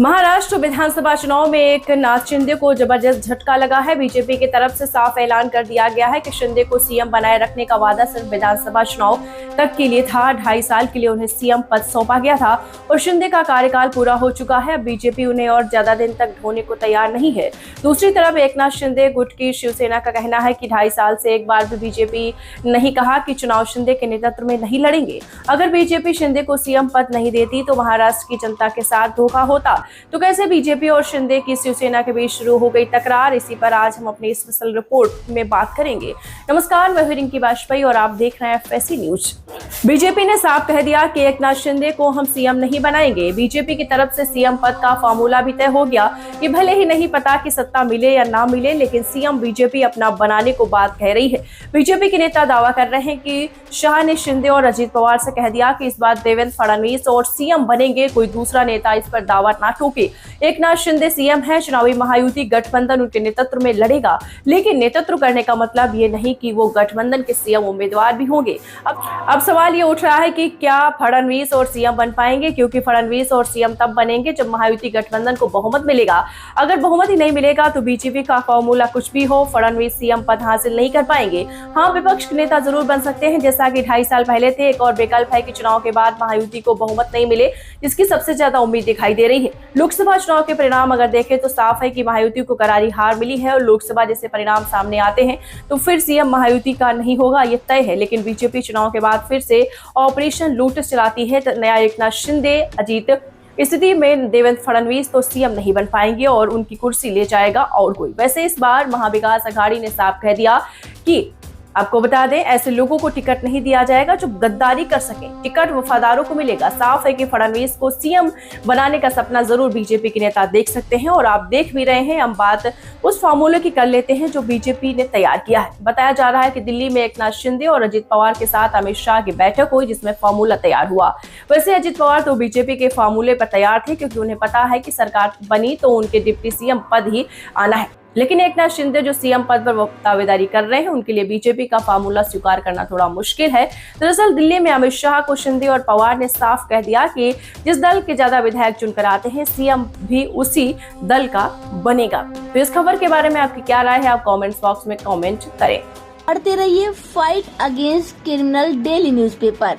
महाराष्ट्र विधानसभा चुनाव में एकनाथ शिंदे को जबरदस्त झटका लगा है। बीजेपी की तरफ से साफ ऐलान कर दिया गया है कि शिंदे को सीएम बनाए रखने का वादा सिर्फ विधानसभा चुनाव तक के लिए था। 2.5 साल के लिए उन्हें सीएम पद सौंपा गया था और शिंदे का कार्यकाल पूरा हो चुका है। अब बीजेपी उन्हें और ज्यादा दिन तक ढोने को तैयार नहीं है। दूसरी तरफ एकनाथ शिंदे गुट की शिवसेना का कहना है कि 2.5 साल से एक बार भी बीजेपी नहीं कहा कि चुनाव शिंदे के नेतृत्व में नहीं लड़ेंगे। अगर बीजेपी शिंदे को सीएम पद नहीं देती तो महाराष्ट्र की जनता के साथ धोखा होता। तो कैसे बीजेपी और शिंदे की शिवसेना के बीच शुरू हो गई तकरार, इसी पर आज हम अपनी स्पेशल रिपोर्ट में बात करेंगे। नमस्कार, मैं रिंकी वाजपेयी और आप देख रहे हैं FSC न्यूज। बीजेपी ने साफ कह दिया कि एकनाथ शिंदे को हम सीएम नहीं बनाएंगे। बीजेपी की तरफ से सीएम पद का फार्मूला भी तय हो गया कि भले ही नहीं पता कि सत्ता मिले या ना मिले, लेकिन सीएम बीजेपी अपना बनाने को बात कह रही है। बीजेपी के नेता दावा कर रहे हैं कि शाह ने शिंदे और अजीत पवार से कह दिया कि इस बार देवेंद्र फडणवीस और सीएम बनेंगे, कोई दूसरा नेता इस पर दावा ना ठोके। एकनाथ शिंदे सीएम है, चुनावी महायुति गठबंधन उनके नेतृत्व में लड़ेगा, लेकिन नेतृत्व करने का मतलब ये नहीं कि वो गठबंधन के सीएम उम्मीदवार भी होंगे। अब सवाल ये उठ रहा है कि क्या फडणवीस और सीएम बन पाएंगे, क्योंकि फडणवीस और सीएम तब बनेंगे जब महायुति गठबंधन को बहुमत मिलेगा। अगर बहुमत ही नहीं मिलेगा तो बीजेपी का फॉर्मूला कुछ भी हो, फडणवीस सीएम पद हासिल नहीं कर पाएंगे। हाँ, विपक्ष के नेता जरूर बन सकते हैं, जैसा कि 2.5 साल पहले थे। एक और विकल्प है कि चुनाव के बाद महायुति को बहुमत नहीं मिले, जिसकी सबसे ज्यादा उम्मीद दिखाई दे रही है। लोकसभा चुनाव के परिणाम अगर देखें तो साफ है कि महायुति को करारी हार मिली है और लोकसभा जैसे परिणाम सामने आते हैं तो फिर सीएम महायुति का नहीं होगा, ये तय है। लेकिन बीजेपी चुनाव के बाद फिर से ऑपरेशन लोटस चलाती है तो नया एकनाथ शिंदे अजीत, स्थिति में देवेंद्र फडणवीस तो सीएम नहीं बन पाएंगे और उनकी कुर्सी ले जाएगा और कोई। वैसे इस बार महाविकास अघाड़ी ने साफ कह दिया कि आपको बता दें, ऐसे लोगों को टिकट नहीं दिया जाएगा जो गद्दारी कर सके। टिकट वफादारों को मिलेगा। साफ है कि फडणवीस को सीएम बनाने का सपना जरूर बीजेपी के नेता देख सकते हैं और आप देख भी रहे हैं। हम बात उस फार्मूले की कर लेते हैं जो बीजेपी ने तैयार किया है। बताया जा रहा है कि दिल्ली में एकनाथ शिंदे और अजीत पवार के साथ अमित शाह की बैठक हुई, जिसमें फार्मूला तैयार हुआ। वैसे अजीत पवार तो बीजेपी के फार्मूले पर तैयार थे, क्योंकि उन्हें पता है कि सरकार बनी तो उनके डिप्टी सीएम पद ही आना है। लेकिन एकनाथ शिंदे जो सीएम पद पर दावेदारी कर रहे हैं, उनके लिए बीजेपी का फार्मूला स्वीकार करना थोड़ा मुश्किल है। दरअसल दिल्ली में अमित शाह को शिंदे और पवार ने साफ कह दिया कि जिस दल के ज्यादा विधायक चुनकर आते हैं, सीएम भी उसी दल का बनेगा। तो इस खबर के बारे में आपकी क्या राय है, आप कमेंट्स बॉक्स में कमेंट करें। पढ़ते रहिए fight against criminal daily newspaper.